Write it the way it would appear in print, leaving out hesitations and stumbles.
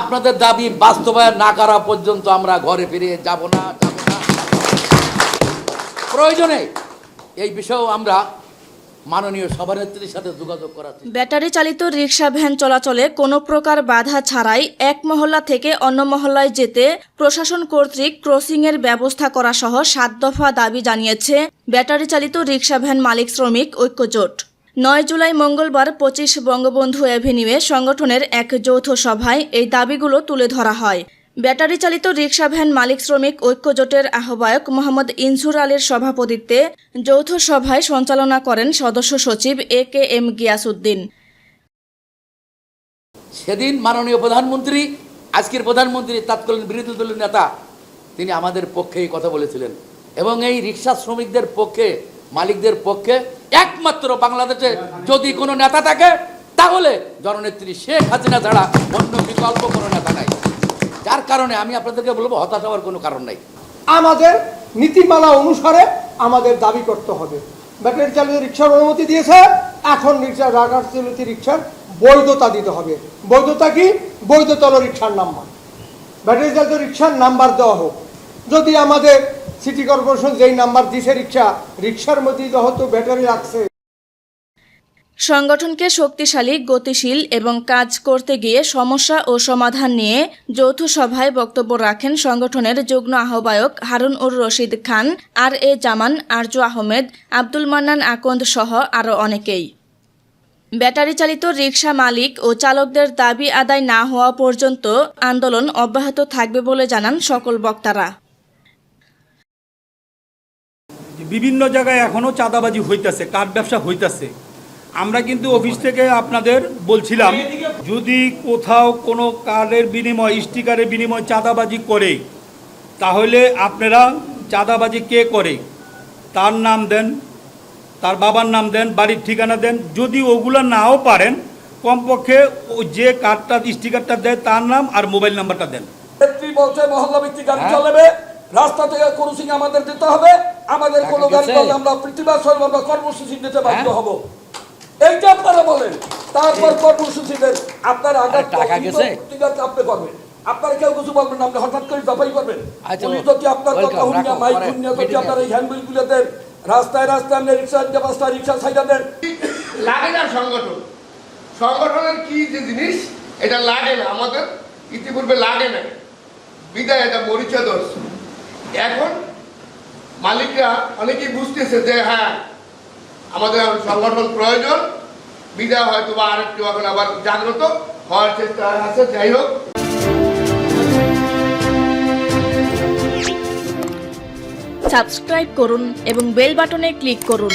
আপনাদের দাবি বাস্তবায়ন না করা পর্যন্ত আমরা ঘরে ফিরে যাব না। প্রয়োজনে এই বিষয়েও আমরা মাননীয় সভানেত্রীর সাথে যোগাযোগ করাচ্ছি। ব্যাটারি চালিত রিকশা ভ্যান চলাচলে কোনো প্রকার বাধা ছাড়াই এক মহল্লা থেকে অন্য মহল্লায় যেতে প্রশাসন কর্তৃক ক্রসিংয়ের ব্যবস্থা করা সহ ৭ দফা দাবি জানিয়েছে ব্যাটারি চালিত রিকশা ভ্যান মালিক শ্রমিক ঐক্যজোট। ৯ জুলাই মঙ্গলবার ২৫ বঙ্গবন্ধু অ্যাভিনিউয়ে সংগঠনের এক যৌথ সভায় এই দাবিগুলো তুলে ধরা হয়। ব্যাটারি চালিত রিকশা ভ্যান মালিক শ্রমিক ঐক্যজোটের আহ্বায়ক মোহাম্মদ ইনসুর আলীর সভাপতিত্বে যৌথ সভায় সঞ্চালনা করেন সদস্য সচিব AKM গিয়াসউদ্দিন। সেদিন মাননীয় প্রধানমন্ত্রী, আজকের প্রধানমন্ত্রী তৎকালীন বিরোধী দলের নেতা, তিনি আমাদের পক্ষে এই কথা বলেছিলেন এবং এই রিকশা শ্রমিকদের পক্ষে, মালিকদের পক্ষে একমাত্র বাংলাদেশে যদি কোনো নেতা থাকে তাহলে জননেত্রী শেখ হাসিনা ছাড়া অন্য বিকল্প কোনো নেতা নাই। যার কারণে আমি আপনাদেরকে বলবো, হতাশ হওয়ার কোনো কারণ নাই। আমাদের নীতিমালা অনুসারে আমাদের দাবি করতে হবে। ব্যাটারি চালিত রিকশার অনুমতি দিয়েছে, এখন ব্যাটারি চালিত রিকশার বৈধতা দিতে হবে। বৈধতা কি? বৈধতা হলো রিকশার নাম্বার। ব্যাটারি চালিত রিকশার নাম্বার দেওয়া হোক। যদি আমাদের সিটি কর্পোরেশন যেই নাম্বার দিছে রিকশার মধ্যে যেহেতু ব্যাটারি রাখছে। সংগঠনকে শক্তিশালী, গতিশীল এবং কাজ করতে গিয়ে সমস্যা ও সমাধান নিয়ে যৌথ সভায় বক্তব্য রাখেন সংগঠনের যুগ্ম আহ্বায়ক হারুন-উর রশিদ খান, RA জামান, আরজু আহমেদ, আব্দুল মান্নান আকন্দ সহ আরও অনেকেই। ব্যাটারি চালিত রিকশা মালিক ও চালকদের দাবি আদায় না হওয়া পর্যন্ত আন্দোলন অব্যাহত থাকবে বলে জানান সকল বক্তারা। বিভিন্ন জায়গায় এখনো চাঁদাবাজি হইতাছে, কাঠ ব্যবসা হইতাছে। আমরা কিন্তু অফিস থেকে আপনাদের বলছিলাম, যদি কোথাও কোনো কার্ডের বিনিময়, স্টিকারের বিনিময় চাঁদাবাজি করে, তাহলে আপনারা চাঁদাবাজি কে করে তার নাম দেন, তার বাবার নাম দেন, বাড়ির ঠিকানা দেন। যদি ওগুলো নাও পারেন, কমপক্ষে যে কার্ডটা, স্টিকারটা দেয় তার নাম আর মোবাইল নাম্বারটা দেন। বলছে মহল্লা ভিত্তিক গাড়ি চলবে, রাস্তা থেকে ক্রসিং আমাদের দিতে হবে। আমাদের কোনো গাড়ি করলে আমরা প্রতিবাদ সরব, আমরা কর্মসূচি দিতে বাধ্য হব। এইটা আপনারা বলেন, তারপর কর্মসূচি দেন। আপনারা আগে টাকা গেছে আপনি করবেন, আপনারা কেউ কিছু বলবেন না, আপনি হঠাৎ করে দফাই করবেন। পুলিশ যদি আপনার কথা শুনিয়া, মাইক শুনিয়া যদি আপনার এই হ্যান্ডবিল গুলো দেন, রাস্তায় রাস্তায় আপনি রিক্সা, পাঁচটা রিক্সা সাইডা দেন। লাগে না সংগঠন, সংগঠনের কি যে জিনিস এটা লাগে না, আমাদের ইতিপূর্বে লাগে না, বিদায় এটা মরিচা দোষ। এখন মালিকরা অনেকেই বুঝতেছে যে হ্যাঁ আমাদের সংগঠন প্রয়োজন, বিদায় হয়তো বা আরেকটু এখন আবার জাগ্রত হওয়ার চেষ্টা আছে। যাই হোক, সাবস্ক্রাইব করুন এবং বেল বাটনে ক্লিক করুন।